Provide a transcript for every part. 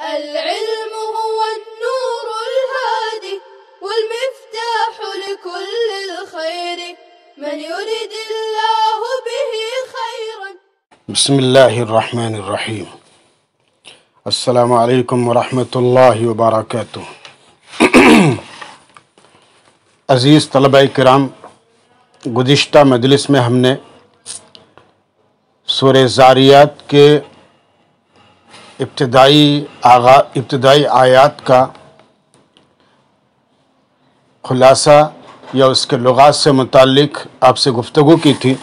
العلم هو النور الهادي والمفتاح لكل الخير من يريد الله به خيرا. بسم الله الرحمن الرحیم. السلام علیکم ورحمۃ اللہ وبرکاتہ. عزیز طلبہ کرام، گزشتہ مجلس میں ہم نے سورہ زاریات کے ابتدائی آیات کا خلاصہ یا اس کے لغات سے متعلق آپ سے گفتگو کی تھی،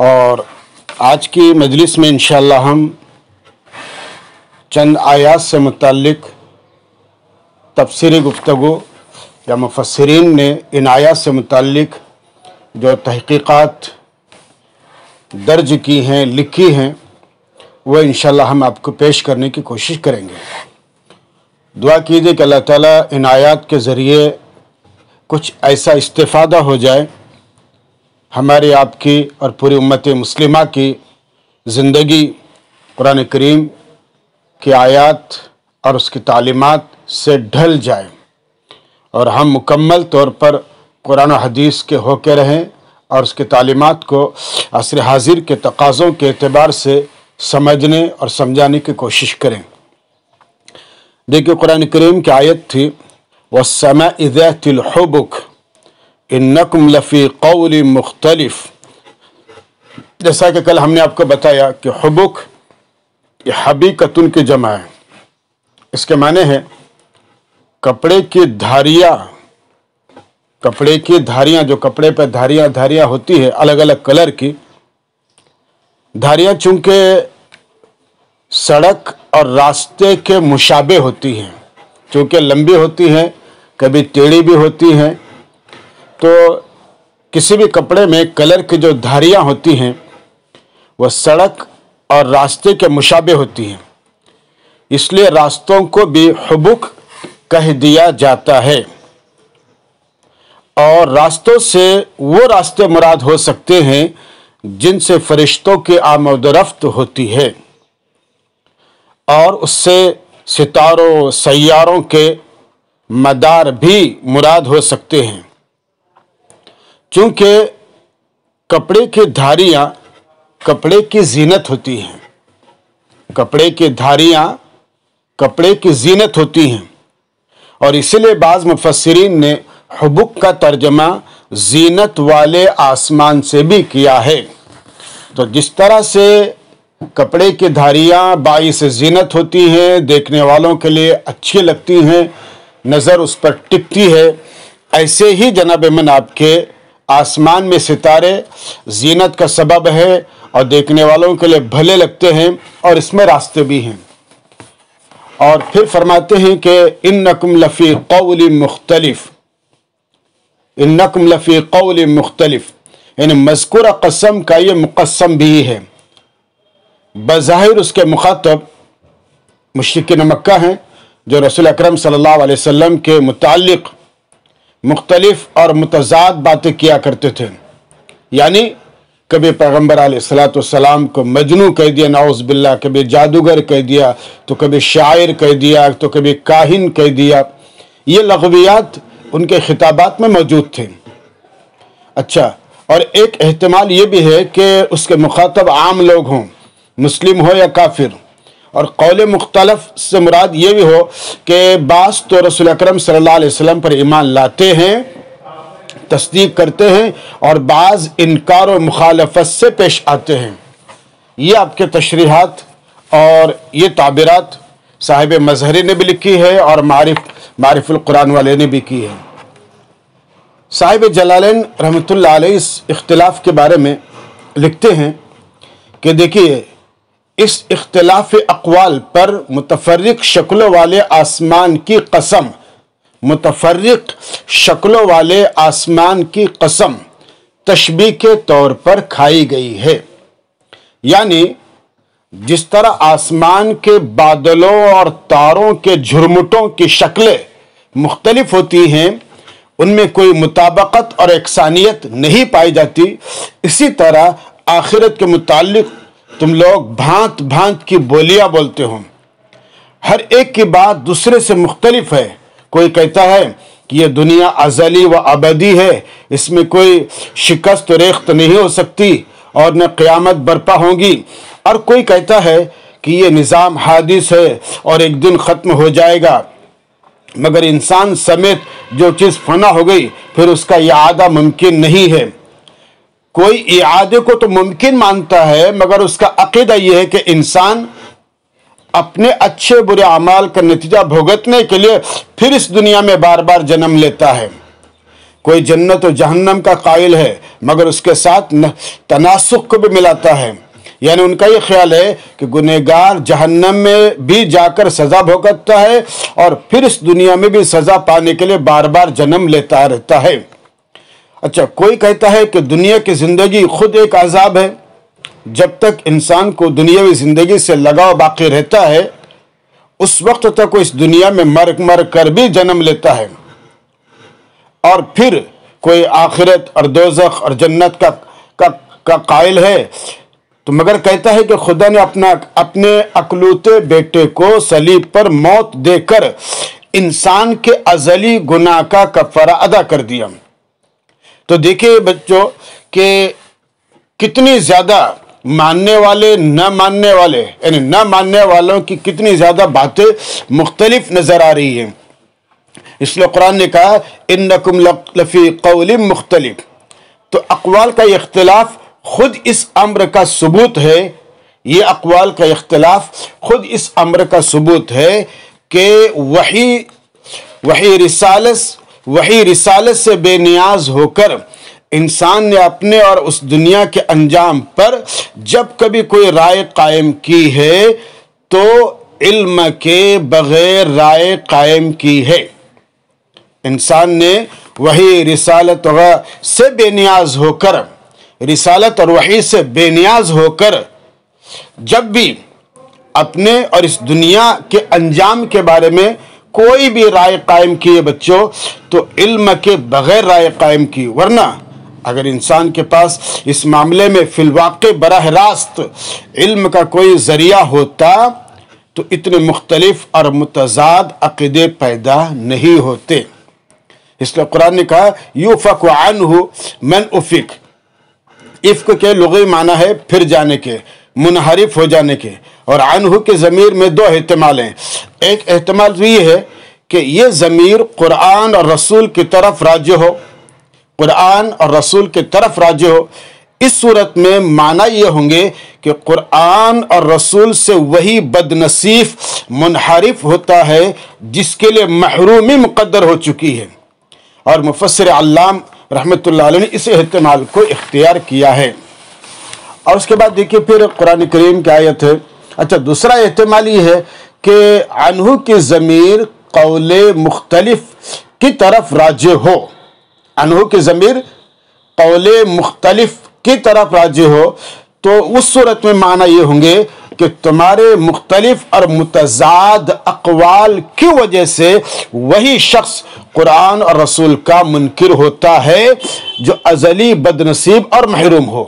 اور آج کی مجلس میں انشاءاللہ ہم چند آیات سے متعلق تفسیری گفتگو یا مفسرین نے ان آیات سے متعلق جو تحقیقات درج کی ہیں، لکھی ہیں، وہ انشاءاللہ ہم آپ کو پیش کرنے کی کوشش کریں گے. دعا کیجئے کہ اللہ تعالیٰ ان آیات کے ذریعے کچھ ایسا استفادہ ہو جائے ہماری آپ کی اور پوری امت مسلمہ کی زندگی قرآن کریم کی آیات اور اس کی تعلیمات سے ڈھل جائے، اور ہم مکمل طور پر قرآن و حدیث کے ہو کے رہیں اور اس کی تعلیمات کو عصر حاضر کے تقاضوں کے اعتبار سے سمجھنے اور سمجھانے کی کوشش کریں. دیکھیں، قرآن کریم کی آیت تھی وَالسَّمَاءِ ذَاتِ الْحُبُكِ إِنَّكُمْ لَفِي قَوْلٍ مُخْتَلِفٍ. جیسا کہ کل ہم نے آپ کو بتایا کہ حبک یہ حبیقتن کی جمع ہے. اس کے معنی ہے کپڑے کی دھاریاں. کپڑے کی دھاریاں، جو کپڑے پہ دھاریاں ہوتی ہے الگ الگ کلر کی دھاریاں، چونکہ سڑک اور راستے کے مشابہ ہوتی ہیں، چونکہ لمبی ہوتی ہیں، کبھی ٹیڑھی بھی ہوتی ہیں، تو کسی بھی کپڑے میں کلر کی جو دھاریاں ہوتی ہیں وہ سڑک اور راستے کے مشابہ ہوتی ہیں. اس لیے راستوں کو بھی حبک کہہ دیا جاتا ہے، اور راستوں سے وہ راستے مراد ہو سکتے ہیں جن سے فرشتوں کی آمد و رفت ہوتی ہے، اور اس سے ستاروں سیاروں کے مدار بھی مراد ہو سکتے ہیں. چونکہ کپڑے کی دھاریاں کپڑے کی زینت ہوتی ہیں. کپڑے کی دھاریاں کپڑے کی زینت ہوتی ہیں، اور اسی لیے بعض مفسرین نے حبک کا ترجمہ زینت والے آسمان سے بھی کیا ہے. تو جس طرح سے کپڑے کی دھاریاں باعث زینت ہوتی ہیں، دیکھنے والوں کے لیے اچھی لگتی ہیں، نظر اس پر ٹکتی ہے، ایسے ہی جناب من آپ کے آسمان میں ستارے زینت کا سبب ہے اور دیکھنے والوں کے لیے بھلے لگتے ہیں، اور اس میں راستے بھی ہیں. اور پھر فرماتے ہیں کہ انکم لفی قول مختلف. انکم لفی قول مختلف، یعنی مذکورہ قسم کا یہ مقسم بھی ہے. بظاہر اس کے مخاطب مشرکین مکہ ہیں، جو رسول اکرم صلی اللہ علیہ وسلم کے متعلق مختلف اور متضاد باتیں کیا کرتے تھے. یعنی کبھی پیغمبر علیہ السلام کو مجنون کہہ دیا، نعوذ باللہ، کبھی جادوگر کہہ دیا، تو کبھی شاعر کہہ دیا، تو کبھی کاہن کہہ دیا. یہ لغویات ان کے خطابات میں موجود تھے. اچھا، اور ایک احتمال یہ بھی ہے کہ اس کے مخاطب عام لوگ ہوں، مسلم ہو یا کافر. اور قول مختلف سے مراد یہ بھی ہو کہ بعض تو رسول اکرم صلی اللہ علیہ وسلم پر ایمان لاتے ہیں، تصدیق کرتے ہیں، اور بعض انکار و مخالفت سے پیش آتے ہیں. یہ آپ کے تشریحات اور یہ تعبیرات صاحب مظہری نے بھی لکھی ہے اور معرف القرآن والے نے بھی کی ہے. صاحب جلالین رحمۃ اللہ علیہ اس اختلاف کے بارے میں لکھتے ہیں کہ دیکھیے، اس اختلاف اقوال پر متفرق شکلوں والے آسمان کی قسم، متفرق شکلوں والے آسمان کی قسم تشبیہ کے طور پر کھائی گئی ہے. یعنی جس طرح آسمان کے بادلوں اور تاروں کے جھرمٹوں کی شکلیں مختلف ہوتی ہیں، ان میں کوئی مطابقت اور یکسانیت نہیں پائی جاتی، اسی طرح آخرت کے متعلق تم لوگ بھانت بھانت کی بولیاں بولتے ہو، ہر ایک کی بات دوسرے سے مختلف ہے۔ کوئی کہتا ہے کہ یہ دنیا ازلی و ابدی ہے، اس میں کوئی شکست و ریخت نہیں ہو سکتی اور نہ قیامت برپا ہوگی، اور کوئی کہتا ہے کہ یہ نظام حادث ہے اور ایک دن ختم ہو جائے گا، مگر انسان سمیت جو چیز فنا ہو گئی پھر اس کا اعادہ ممکن نہیں ہے۔ کوئی اعادے کو تو ممکن مانتا ہے، مگر اس کا عقیدہ یہ ہے کہ انسان اپنے اچھے برے اعمال کا نتیجہ بھگتنے کے لیے پھر اس دنیا میں بار بار جنم لیتا ہے۔ کوئی جنت و جہنم کا قائل ہے، مگر اس کے ساتھ تناسخ کو بھی ملاتا ہے، یعنی ان کا یہ خیال ہے کہ گنہگار جہنم میں بھی جا کر سزا بھگتتا ہے اور پھر اس دنیا میں بھی سزا پانے کے لیے بار بار جنم لیتا رہتا ہے۔ اچھا، کوئی کہتا ہے کہ دنیا کی زندگی خود ایک عذاب ہے، جب تک انسان کو دنیاوی زندگی سے لگاؤ باقی رہتا ہے اس وقت تک وہ اس دنیا میں مر کر بھی جنم لیتا ہے، اور پھر کوئی آخرت اور دوزخ اور جنت کا قائل ہے، تو مگر کہتا ہے کہ خدا نے اپنے اکلوتے بیٹے کو صلیب پر موت دے کر انسان کے ازلی گناہ کا کفارہ ادا کر دیا۔ تو دیکھیے بچوں کہ کتنی زیادہ ماننے والے نہ ماننے والے، یعنی نہ ماننے والوں کی کتنی زیادہ باتیں مختلف نظر آ رہی ہیں۔ اس لیے قرآن نے کہا انکم لفی قول مختلف، تو اقوال کا اختلاف خود اس امر کا ثبوت ہے، یہ اقوال کا اختلاف خود اس امر کا ثبوت ہے کہ وحی رسالت سے بے نیاز ہو کر انسان نے اپنے اور اس دنیا کے انجام پر جب کبھی کوئی رائے قائم کی ہے تو علم کے بغیر رائے قائم کی ہے۔ انسان نے وحی رسالت سے بے نیاز ہو کر، رسالت اور وحی سے بے نیاز ہو کر جب بھی اپنے اور اس دنیا کے انجام کے بارے میں کوئی بھی رائے قائم کی ہے بچوں، تو علم کے بغیر رائے قائم کی، ورنہ اگر انسان کے پاس اس معاملے میں فی الواقع براہ راست علم کا کوئی ذریعہ ہوتا تو اتنے مختلف اور متضاد عقیدے پیدا نہیں ہوتے۔ اس لیے قرآن نے کہا یوفک عنہ من افک، افک کے لغوی معنی ہے پھر جانے کے، منحرف ہو جانے کے، اور عنہ کے ضمیر میں دو احتمال ہیں۔ ایک احتمال تو یہ ہے کہ یہ ضمیر قرآن اور رسول کی طرف راجع ہو، قرآن اور رسول کی طرف راجع ہو۔ اس صورت میں معنی یہ ہوں گے کہ قرآن اور رسول سے وہی بد نصیب منحرف ہوتا ہے جس کے لیے محرومی مقدر ہو چکی ہے، اور مفسر علام رحمۃ اللہ علیہ نے اس احتمال کو اختیار کیا ہے۔ اور اس کے بعد دیکھیے پھر قرآن کریم کی آیت ہے۔ اچھا، دوسرا احتمال یہ ہے کہ عنہ کی ضمیر قول مختلف کی طرف راجع ہو، عنہ کی ضمیر قول مختلف کی طرف راجع ہو، تو اس صورت میں معنی یہ ہوں گے کہ تمہارے مختلف اور متضاد اقوال کی وجہ سے وہی شخص قرآن اور رسول کا منکر ہوتا ہے جو ازلی بد نصیب اور محروم ہو،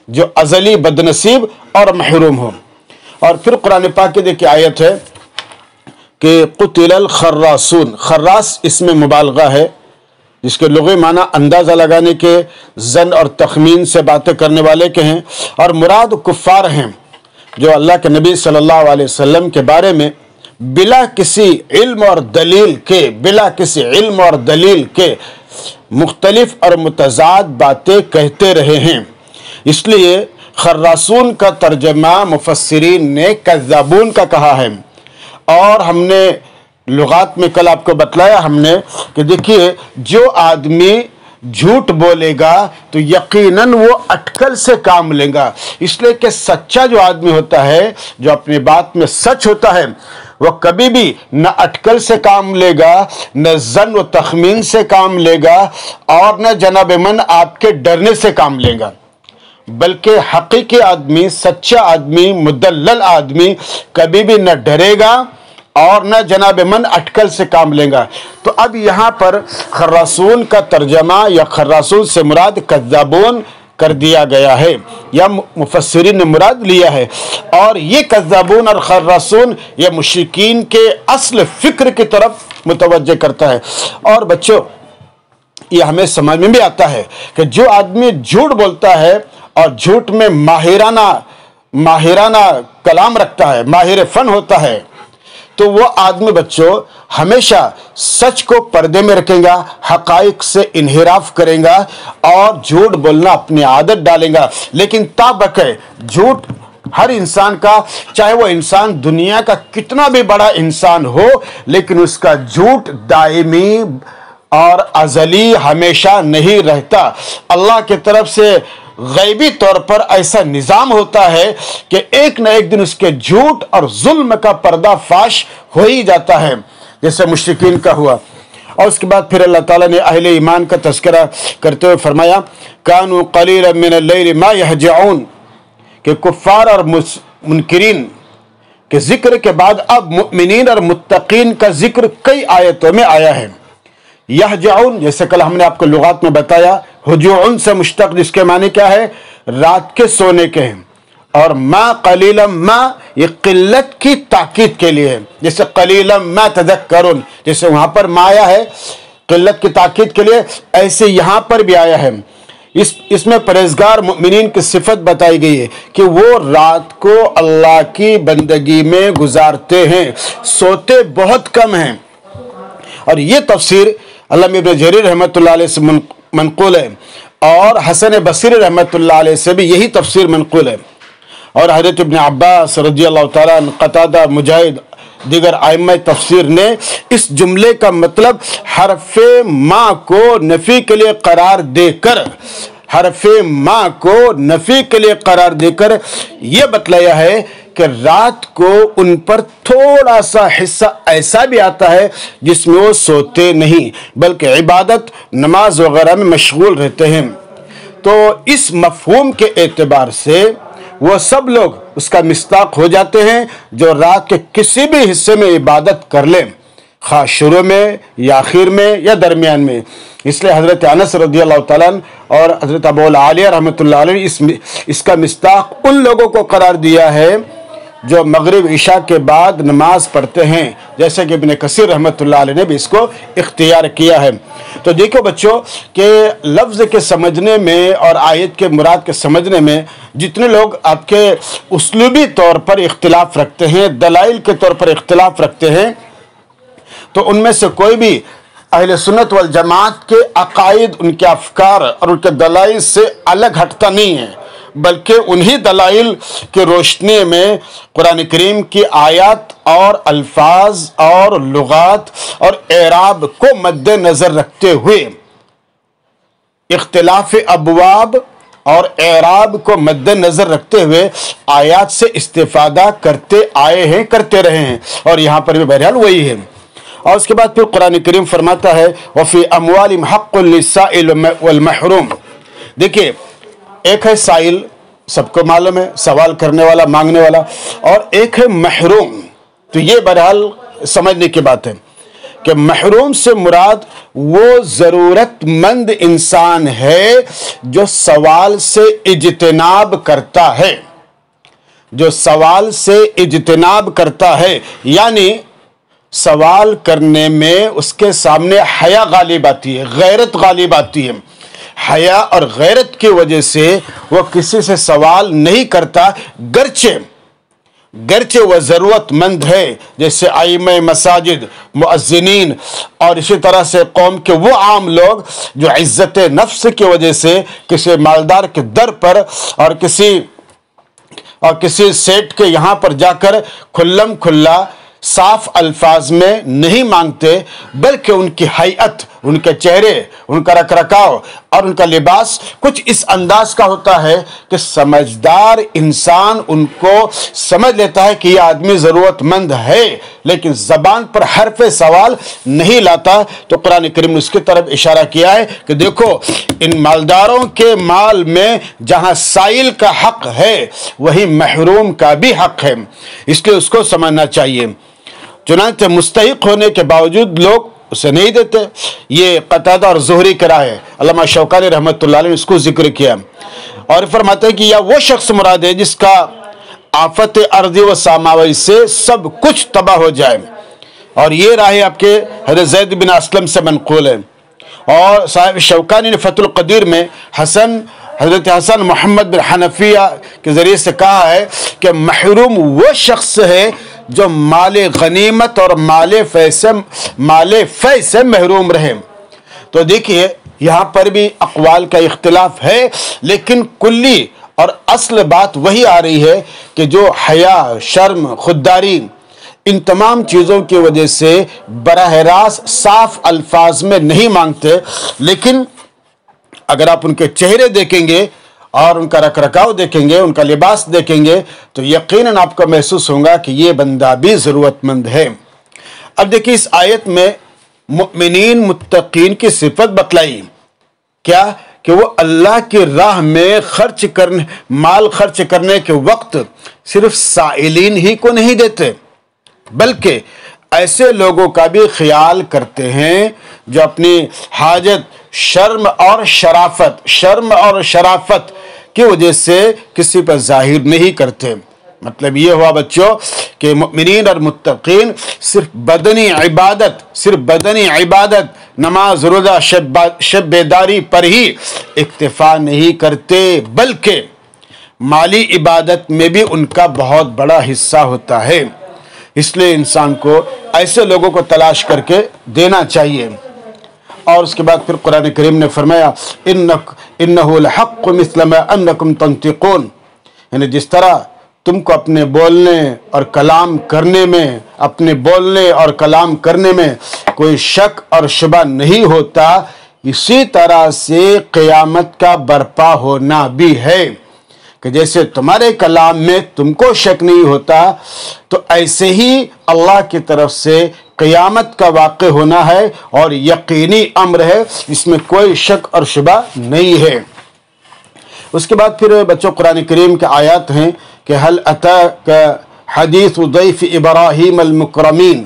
جو ازلی بد نصیب اور محروم ہو۔ اور پھر قرآن پاک کی دیکھیں آیت ہے کہ قتل الخراسون، خراس اس میں مبالغہ ہے جس کے لغوی معنی اندازہ لگانے کے، ظن اور تخمین سے باتیں کرنے والے کے ہیں، اور مراد کفار ہیں جو اللہ کے نبی صلی اللہ علیہ وسلم کے بارے میں بلا کسی علم اور دلیل کے مختلف اور متضاد باتیں کہتے رہے ہیں۔ اس لیے خراسون کا ترجمہ مفسرین نے کذابون کا کہا ہے، اور ہم نے لغات میں کل آپ کو بتلایا ہم نے کہ دیکھیے جو آدمی جھوٹ بولے گا تو یقیناً وہ اٹکل سے کام لے گا، اس لیے کہ سچا جو آدمی ہوتا ہے، جو اپنی بات میں سچ ہوتا ہے، وہ کبھی بھی نہ اٹکل سے کام لے گا، نہ ظن و تخمین سے کام لے گا، اور نہ جناب من آپ کے ڈرنے سے کام لے گا، بلکہ حقیقی آدمی، سچا آدمی، مدلل آدمی کبھی بھی نہ ڈرے گا اور نہ جناب من اٹکل سے کام لے گا۔ تو اب یہاں پر خراسون کا ترجمہ یا خراسون سے مراد کذابون کر دیا گیا ہے یا مفسرین نے مراد لیا ہے. اور یہ کذابون اور خراسون یہ مشرکین کے اصل فکر کی طرف متوجہ کرتا ہے. اور بچوں یہ ہمیں سمجھ میں بھی آتا ہے کہ جو آدمی جھوٹ بولتا ہے اور جھوٹ میں ماہرانہ کلام رکھتا ہے، ماہر فن ہوتا ہے، تو وہ آدمی بچوں ہمیشہ سچ کو پردے میں رکھے گا، حقائق سے انحراف کرے گا اور جھوٹ بولنا اپنی عادت ڈالے گا. لیکن تابقہ جھوٹ ہر انسان کا، چاہے وہ انسان دنیا کا کتنا بھی بڑا انسان ہو، لیکن اس کا جھوٹ دائمی اور ازلی ہمیشہ نہیں رہتا. اللہ کی طرف سے غیبی طور پر ایسا نظام ہوتا ہے کہ ایک نہ ایک دن اس کے جھوٹ اور ظلم کا پردہ فاش ہو ہی جاتا ہے، جیسے مشرکین کا ہوا. اور اس کے بعد پھر اللہ تعالیٰ نے اہل ایمان کا تذکرہ کرتے ہوئے فرمایا کانوا قلیلا من اللیل ما یہجعون، کہ کفار اور منکرین کے ذکر کے بعد اب مؤمنین اور متقین کا ذکر کئی آیتوں میں آیا ہے. یہجعون جیسے کل ہم نے آپ کو لغات میں بتایا، ہجوعن سے مشتق جس کے معنی کیا ہے؟ رات کے سونے کے ہیں. اور ما قلیلا ما یہ قلت کی تاکید کے لیے ہے، جیسے قلیلا ما تذکرون، جیسے وہاں پر ما آیا ہے قلت کی تاکید کے لیے، ایسے یہاں پر بھی آیا ہے. اس میں پرہیزگار مؤمنین کی صفت بتائی گئی ہے کہ وہ رات کو اللہ کی بندگی میں گزارتے ہیں، سوتے بہت کم ہیں. اور یہ تفسیر علامہ ابن جریر رحمۃ اللہ علیہ سے منقول ہے، اور حسن بصری رحمۃ اللہ علیہ سے بھی یہی تفسیر منقول ہے. اور حضرت ابن عباس رضی اللہ تعالیٰ عنہ، قتادہ، مجاہد، دیگر ائمہ تفسیر نے اس جملے کا مطلب حرف ما کو نفی کے لیے قرار دے کر، حرف ما کو نفی کے لیے قرار دے کر یہ بتلایا ہے کہ رات کو ان پر تھوڑا سا حصہ ایسا بھی آتا ہے جس میں وہ سوتے نہیں بلکہ عبادت، نماز وغیرہ میں مشغول رہتے ہیں. تو اس مفہوم کے اعتبار سے وہ سب لوگ اس کا مصداق ہو جاتے ہیں جو رات کے کسی بھی حصے میں عبادت کر لیں، خواہ شروع میں یا آخر میں یا درمیان میں. اس لیے حضرت انس رضی اللہ تعالیٰ عنہ اور حضرت ابو العالیہ رحمۃ اللہ علیہ اس کا مصداق ان لوگوں کو قرار دیا ہے جو مغرب عشاء کے بعد نماز پڑھتے ہیں، جیسے کہ ابن کثیر رحمۃ اللہ علیہ نے بھی اس کو اختیار کیا ہے. تو دیکھو بچوں کہ لفظ کے سمجھنے میں اور آیت کے مراد کے سمجھنے میں جتنے لوگ آپ کے اسلوبی طور پر اختلاف رکھتے ہیں، دلائل کے طور پر اختلاف رکھتے ہیں، تو ان میں سے کوئی بھی اہل سنت والجماعت کے عقائد، ان کے افکار اور ان کے دلائل سے الگ ہٹتا نہیں ہے، بلکہ انہی دلائل کی روشنی میں قرآن کریم کی آیات اور الفاظ اور لغات اور اعراب کو مد نظر رکھتے ہوئے، اختلاف ابواب اور اعراب کو مد نظر رکھتے ہوئے آیات سے استفادہ کرتے آئے ہیں، کرتے رہے ہیں، اور یہاں پر بھی بہرحال وہی ہے. اور اس کے بعد پھر قرآن کریم فرماتا ہے وَفِي أَمْوَالِهِمْ حَقٌّ لِلسَّائِلِ وَالْمَحْرُومِ. دیکھیے ایک ہے سائل، سب کو معلوم ہے، سوال کرنے والا، مانگنے والا، اور ایک ہے محروم. تو یہ بہرحال سمجھنے کی بات ہے کہ محروم سے مراد وہ ضرورت مند انسان ہے جو سوال سے اجتناب کرتا ہے، جو سوال سے اجتناب کرتا ہے، یعنی سوال کرنے میں اس کے سامنے حیا غالب آتی ہے، غیرت غالب آتی ہے. حیا اور غیرت کی وجہ سے وہ کسی سے سوال نہیں کرتا، گرچہ وہ ضرورت مند ہے، جیسے ائمہ مساجد، مؤذنین، اور اسی طرح سے قوم کے وہ عام لوگ جو عزت نفس کی وجہ سے کسی مالدار کے در پر اور کسی سیٹ کے یہاں پر جا کر کھلم کھلا صاف الفاظ میں نہیں مانگتے، بلکہ ان کی حیت، ان کے چہرے، ان کا رکھ رکھاؤ اور ان کا لباس کچھ اس انداز کا ہوتا ہے کہ سمجھدار انسان ان کو سمجھ لیتا ہے کہ یہ آدمی ضرورت مند ہے، لیکن زبان پر حرف سوال نہیں لاتا. تو قرآن کریم نے اس کی طرف اشارہ کیا ہے کہ دیکھو ان مالداروں کے مال میں جہاں سائل کا حق ہے وہی محروم کا بھی حق ہے، اس لیے اس کو سمجھنا چاہیے. چنانچہ مستحق ہونے کے باوجود لوگ اسے نہیں دیتے. یہ قتادہ اور زہری کی رائے ہے. علامہ شوکانی رحمۃ اللہ علیہ نے اس کو ذکر کیا اور فرماتے ہیں کہ یا وہ شخص مراد ہے جس کا آفت ارضی و سماوی سے سب کچھ تباہ ہو جائے. اور یہ رائے آپ کے حضرت زید بن اسلم سے منقول ہے. اور صاحب شوکانی نے فتح القدیر میں حضرت حسن محمد بن حنفیہ کے ذریعے سے کہا ہے کہ محروم وہ شخص ہے جو مال غنیمت اور مال فے سے محروم رہے. تو دیکھیے یہاں پر بھی اقوال کا اختلاف ہے، لیکن کلی اور اصل بات وہی آ رہی ہے کہ جو حیا، شرم، خودداری، ان تمام چیزوں کی وجہ سے براہ راست صاف الفاظ میں نہیں مانگتے، لیکن اگر آپ ان کے چہرے دیکھیں گے اور ان کا رکھ رکھاؤ دیکھیں گے، ان کا لباس دیکھیں گے، تو یقیناً آپ کو محسوس ہوگا کہ یہ بندہ بھی ضرورت مند ہے. اب دیکھیے اس آیت میں مؤمنین متقین کی صفت بتلائی. کیا؟ کہ وہ اللہ کی راہ میں مال خرچ کرنے کے وقت صرف سائلین ہی کو نہیں دیتے، بلکہ ایسے لوگوں کا بھی خیال کرتے ہیں جو اپنی حاجت شرم اور شرافت کی وجہ سے کسی پر ظاہر نہیں کرتے. مطلب یہ ہوا بچوں کہ مؤمنین اور متقین صرف بدنی عبادت نماز، روزہ، شب بیداری پر ہی اکتفا نہیں کرتے، بلکہ مالی عبادت میں بھی ان کا بہت بڑا حصہ ہوتا ہے. اس لیے انسان کو ایسے لوگوں کو تلاش کر کے دینا چاہیے. اور اس کے بعد پھر قرآن کریم نے فرمایا انہ لحق مثل ما انکم تنطقون، یعنی جس طرح تم کو اپنے بولنے اور کلام کرنے میں کوئی شک اور شبہ نہیں ہوتا، اسی طرح سے قیامت کا برپا ہونا بھی ہے. کہ جیسے تمہارے کلام میں تم کو شک نہیں ہوتا، تو ایسے ہی اللہ کی طرف سے قیامت کا واقع ہونا ہے اور یقینی امر ہے، اس میں کوئی شک اور شبہ نہیں ہے. اس کے بعد پھر بچوں قرآن کریم کے آیات ہیں کہ هل اتاک حدیث ضیف ابراہیم المکرمین،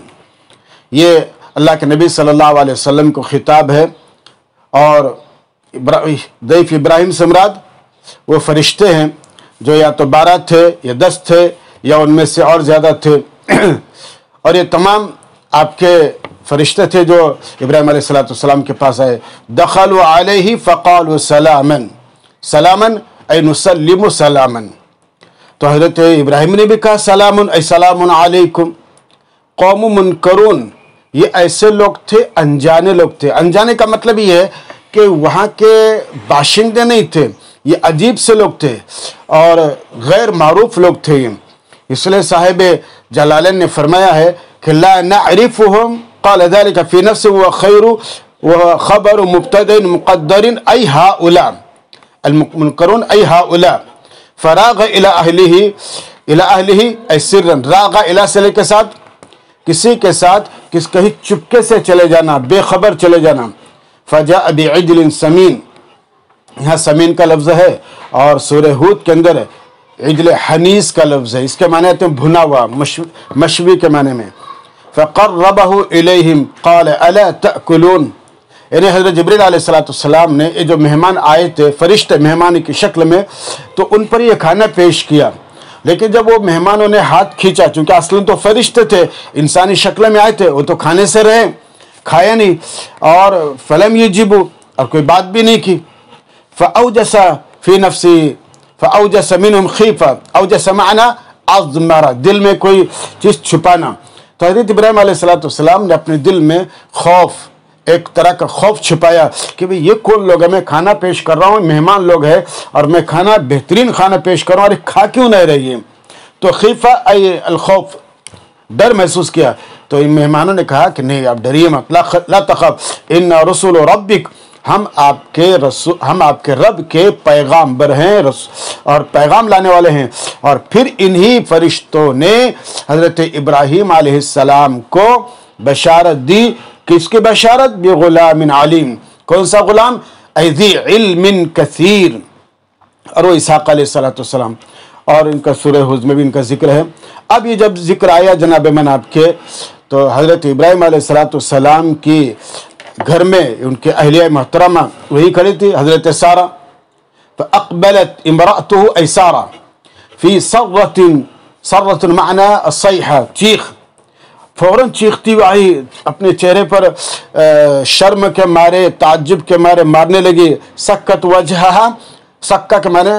یہ اللہ کے نبی صلی اللہ علیہ وسلم کو خطاب ہے. اور ضیف ابراہیم سے مراد وہ فرشتے ہیں جو یا تو 12 تھے یا 10 تھے یا ان میں سے اور زیادہ تھے. اور یہ تمام آپ کے فرشتے تھے جو ابراہیم علیہ السلام کے پاس آئے. دخلوا علیہ فقالوا سلاما ای نسلم سلاما، تو حضرت ابراہیم نے بھی کہا سلام ای سلام علیکم. قوم منکرون، یہ ایسے لوگ تھے، انجانے لوگ تھے. انجانے کا مطلب یہ ہے کہ وہاں کے باشندے نہیں تھے، یہ عجیب سے لوگ تھے اور غیر معروف لوگ تھے. اس لیے صاحب جلالین نے فرمایا ہے کہ لا نعرفهم قال ذلك في نفسه وخير وخبر مبتدأ مقدر اي هؤلاء المنکرون اي هؤلاء فراغ الى اهله اي سرا. راغ الى سے کے ساتھ کسی کے ساتھ کہیں چپکے سے چلے جانا، بے خبر چلے جانا. فجاء بعجل سمین، یہاں سمین کا لفظ ہے اور سورہ ہود کے اندر عجل حنیس کا لفظ ہے. اس کے معنی آتے ہیں بھنا ہوا، مشوی کے معنی میں. فقربہ الیہم قال الا تأکلون، یعنی حضرت جبریل علیہ السلام نے یہ جو مہمان آئے تھے، فرشتے مہمان کی شکل میں، تو ان پر یہ کھانا پیش کیا. لیکن جب وہ مہمانوں نے ہاتھ کھینچا، چونکہ اصلاً تو فرشتے تھے، انسانی شکل میں آئے تھے، وہ تو کھانے سے رہے، کھایا نہیں. اور فلم یجیبوا، اور کوئی بات بھی نہیں کی. فأوجس فی نفسی فأوجس منہم خیفہ، اوجس معنی اضمر، دل میں کوئی چیز چھپانا. تو حضرت ابراہیم علیہ السلام نے اپنے دل میں خوف، ایک طرح کا خوف چھپایا کہ بھئی یہ کون لوگ ہیں، میں کھانا پیش کر رہا ہوں، مہمان لوگ ہیں اور میں کھانا بہترین کھانا پیش کر رہا ہوں اور کھا کیوں نہیں رہی ہے. تو خیفہ ای الخوف، ڈر محسوس کیا. تو ان مہمانوں نے کہا کہ نہیں آپ ڈریے مت، لا تخف ان رسول ربک، ہم آپ کے رب کے پیغامبر ہیں اور پیغام لانے والے ہیں. اور پھر انہی فرشتوں نے حضرت ابراہیم علیہ السلام کو بشارت دی. کس کی بشارت؟ بغلام علیم. کون سا غلام؟ ذی علم کثیر. اور وہ اسحاق علیہ السلام، اور ان کا سورہ ہود میں بھی ان کا ذکر ہے. اب یہ جب ذکر آیا جناب من آپ کے، تو حضرت ابراہیم علیہ السلام کی گھر میں ان کے اہلیہ محترمہ وہی کھڑی تھی، حضرت سارہ. فاقبلت امرأته اي سارہ فی صرۃ معنی الصیحہ، چیخ، فوراً چیختی ہوئی آئی، اپنے چہرے پر شرم کے مارے، تعجب کے مارے مارنے لگی. سکت وجہہا، سکہ کے معنی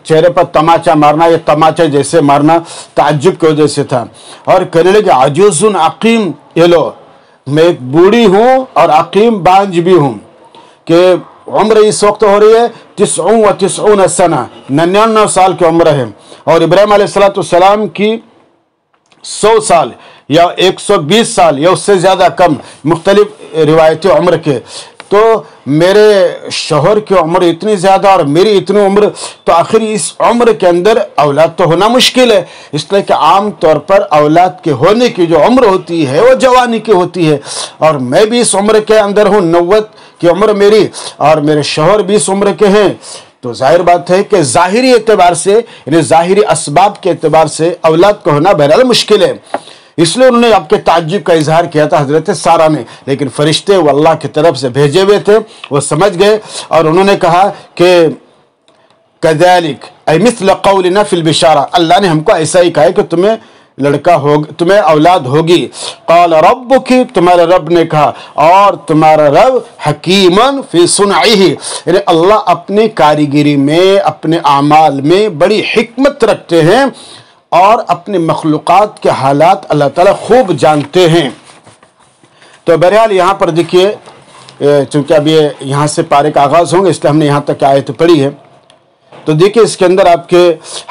چہرے پر تماچا مارنا، یہ تماچا جیسے مارنا تعجب کی وجہ سے تھا. اور کہنے لگے عجوز عقیم، یہ لو میں ایک بوڑھی ہوں اور عقیم بانج بھی ہوں، کہ عمر اس وقت ہو رہی ہے 99 سنہ، 99 سال کی عمر ہے. اور ابراہیم علیہ السلام کی 100 سال یا 120 سال یا اس سے زیادہ کم، مختلف روایتی عمر کے. تو میرے شوہر کی عمر اتنی زیادہ اور میری اتنی عمر، تو آخر اس عمر کے اندر اولاد تو ہونا مشکل ہے. اس لیے کہ عام طور پر اولاد کے ہونے کی جو عمر ہوتی ہے وہ جوانی کی ہوتی ہے، اور میں بھی اس عمر کے اندر ہوں، 90 کی عمر میری، اور میرے شوہر بھی اس عمر کے ہیں. تو ظاہر بات ہے کہ ظاہری اعتبار سے، یعنی ظاہری اسباب کے اعتبار سے اولاد کو ہونا بہرحال مشکل ہے. اس لیے انہوں نے آپ کے تعجب کا اظہار کیا تھا حضرت سارہ نے. لیکن فرشتے وہ اللہ کی طرف سے بھیجے ہوئے تھے، وہ سمجھ گئے، اور انہوں نے کہا کہ کذالک ای مثل قولنا فی البشارہ، اللہ نے ہم کو ایسا ہی کہا ہے کہ تمہیں لڑکا ہوگا، تمہیں اولاد ہوگی. قال ربک، تمہارا رب نے کہا، اور تمہارا رب حکیم فی صنعہ، یعنی اللہ اپنی کاریگری میں، اپنے اعمال میں بڑی حکمت رکھتے ہیں، اور اپنے مخلوقات کے حالات اللہ تعالیٰ خوب جانتے ہیں. تو بہرحال یہاں پر دیکھیے، چونکہ اب یہ یہاں سے پارے کا آغاز ہوں گے، اس لیے ہم نے یہاں تک آیت پڑھی ہے. تو دیکھیے اس کے اندر آپ کے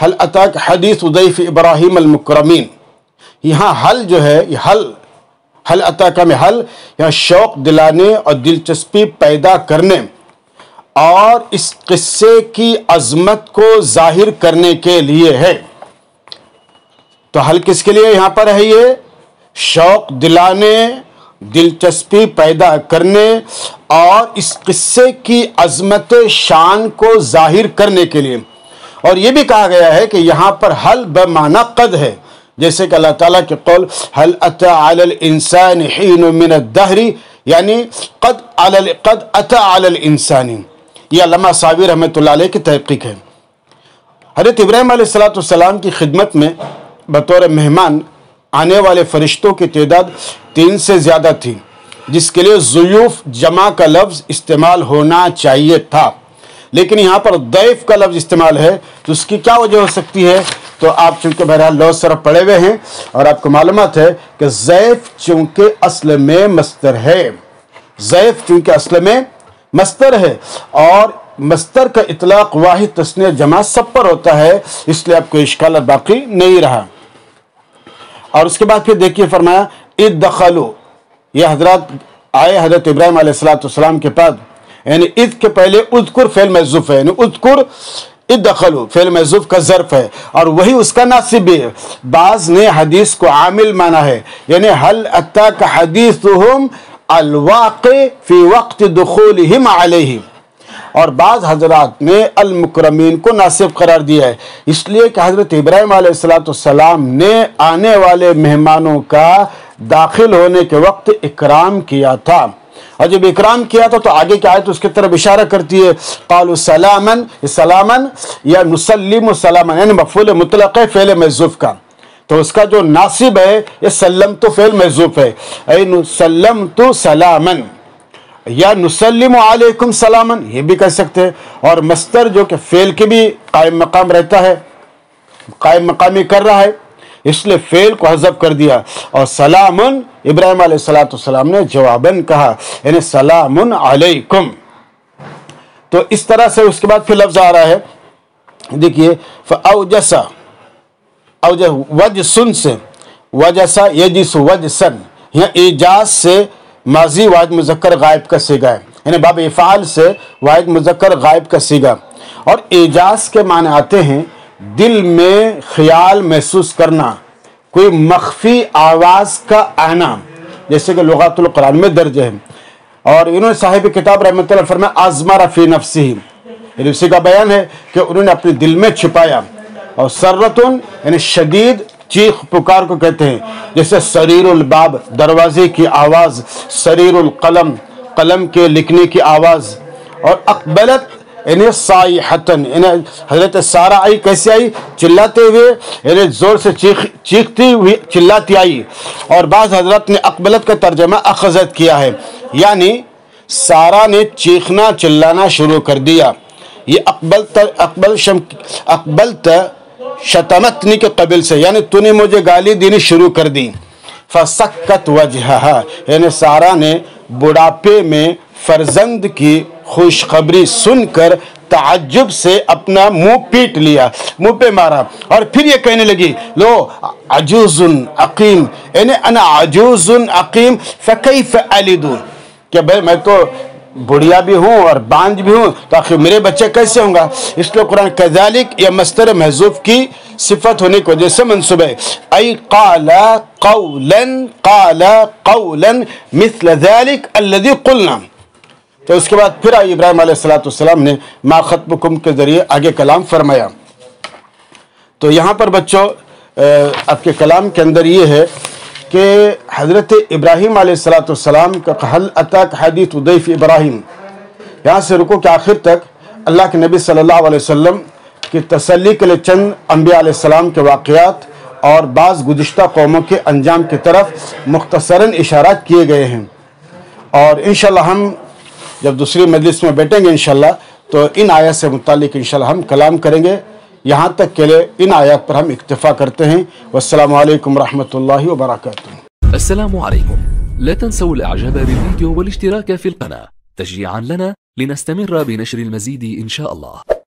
حل اتاک حدیث ضیف ابراہیم المکرمین، یہاں حل جو ہے، یہ حل اتاک میں حل یہاں شوق دلانے اور دلچسپی پیدا کرنے اور اس قصے کی عظمت کو ظاہر کرنے کے لیے ہے. تو حل کس کے لیے یہاں پر ہے؟ یہ شوق دلانے، دلچسپی پیدا کرنے اور اس قصے کی عظمت شان کو ظاہر کرنے کے لیے. اور یہ بھی کہا گیا ہے کہ یہاں پر حل بمعنی قد ہے، جیسے کہ اللہ تعالیٰ کے قول حل اتی علی الانسان حین من الدہر، یعنی قد اتی علی الانسان. یہ علامہ ساوی رحمۃ اللہ علیہ کی تحقیق ہے. حضرت ابراہیم علیہ السلام کی خدمت میں بطور مہمان آنے والے فرشتوں کی تعداد 3 سے زیادہ تھی، جس کے لیے ضیوف جمع کا لفظ استعمال ہونا چاہیے تھا. لیکن یہاں پر ضیف کا لفظ استعمال ہے، تو اس کی کیا وجہ ہو سکتی ہے؟ تو آپ چونکہ بہرحال لوگ صرف پڑھے ہوئے ہیں اور آپ کو معلومات ہے کہ ضیف چونکہ اصل میں مصدر ہے، ضیف چونکہ اصل میں مصدر ہے، اور مصدر کا اطلاق واحد تثنیہ جمع سب پر ہوتا ہے، اس لیے آپ کو اشکالات باقی نہیں رہا. اور اس کے بعد پھر دیکھیے فرمایا اذ دخلوا، یہ حضرات آئے حضرت ابراہیم علیہ السلام کے پاس، یعنی اذ کے پہلے اذکر فعل محذوف ہے، یعنی اذکر اذ دخلوا فعل محذوف کا ظرف ہے، اور وہی اس کا ناصب بھی ہے. بعض نے حدیث کو عامل مانا ہے، یعنی حل اتاک حدیثہم الواقع فی وقت دخولہم علیہ، اور بعض حضرات نے المکرمین کو ناصب قرار دیا ہے، اس لیے کہ حضرت ابراہیم علیہ السلام نے آنے والے مہمانوں کا داخل ہونے کے وقت اکرام کیا تھا. اور جب اکرام کیا تھا تو آگے کی آیت اس کی طرف اشارہ کرتی ہے، قالوا سلاما، سلاما یا نسلم سلاما، یعنی مفعول مطلق ہے فعل محذوف کا، تو اس کا جو ناصب ہے یہ سلمت فعل محذوف ہے، اے سلمت سلاما یا نسلم علیکم سلاما، یہ بھی کہہ سکتے ہیں. اور مصدر جو کہ فعل کے بھی قائم مقام رہتا ہے، قائم مقامی کر رہا ہے، اس لیے فعل کو حذف کر دیا، اور سلام ابراہیم علیہ السلام نے جواباً کہا، یعنی سلام علیکم. تو اس طرح سے اس کے بعد پھر لفظ آ رہا ہے، دیکھیے فاوجس، وجسن سے وجسا یجس وجسن، یہاں ایجاز سے ماضی واحد مذکر غائب کا صیغہ ہے، یعنی باب افعال سے واحد مذکر غائب کا صیغہ. اور ایجاز کے معنی آتے ہیں دل میں خیال محسوس کرنا، کوئی مخفی آواز کا آنا، جیسے کہ لغات القرآن میں درج ہے. اور انہوں نے صاحب کتاب رحمۃ اللہ فرمایا ازمر فی نفسہ، اسی کا بیان ہے کہ انہوں نے اپنے دل میں چھپایا. اور سرتن یعنی شدید چیخ پکار کو کہتے ہیں، جیسے سریر الباب دروازے کی آواز، سریر القلم قلم کے لکھنے کی آواز، اور اقبلت انہیں صائحتن، انہیں حضرت سارہ آئی، کیسے آئی؟ چلاتے ہوئے، انہیں زور سے چیختی ہوئی چلاتی آئی۔ اور بعض حضرت نے اقبلت کا ترجمہ اخذت کیا ہے، یعنی سارہ نے چیخنا چلانا شروع کر دیا۔ یہ اقبلت شتمتنی کے قبل سے، یعنی تو نے مجھے گالی دینی شروع کر دی۔ فسکت وجہہا، یعنی سارہ نے بڑھاپے میں فرزند کی خوشخبری سن کر تعجب سے اپنا منہ پیٹ لیا، منہ پہ مارا، اور پھر یہ کہنے لگی لو عجوز عقیم، یعنی انا عجوز عقیم فکیف الد، کہ بھائی میں تو بڑھیا بھی ہوں اور بانج بھی ہوں، تو آخر میرے بچے کیسے ہوں گا؟ اس لیے قرآن کذالک یا مصدر محذوف کی صفت ہونے کی وجہ سے منصوب ہے، ای قال قولا مثل ذلك الذي قلنا۔ تو اس کے بعد پھر ابراہیم علیہ السلام نے ما خطبکم کے ذریعے آگے کلام فرمایا۔ تو یہاں پر بچوں آپ کے کلام کے اندر یہ ہے کہ حضرت ابراہیم علیہ السلام کا حل اتاک حدیث ضیف ابراہیم، یہاں سے رکو کہ آخر تک اللہ کے نبی صلی اللہ علیہ وسلم کی تسلی کے لیے چند انبیاء علیہ السلام کے واقعات اور بعض گزشتہ قوموں کے انجام کی طرف مختصراً اشارات کیے گئے ہیں، اور انشاءاللہ ہم جب دوسری مجلس میں بیٹھیں گے انشاءاللہ تو ان آیات سے متعلق انشاءاللہ ہم کلام کریں گے۔ یہاں تک کے لیے ان آیات پر ہم اکتفا کرتے ہیں۔ والسلام علیکم ورحمۃ اللہ وبرکاتہ۔ السلام عليكم، لا تنسوا الاعجاب بالفيديو والاشتراك في القناة تشجيعا لنا لنستمر بنشر المزيد إن شاء الله.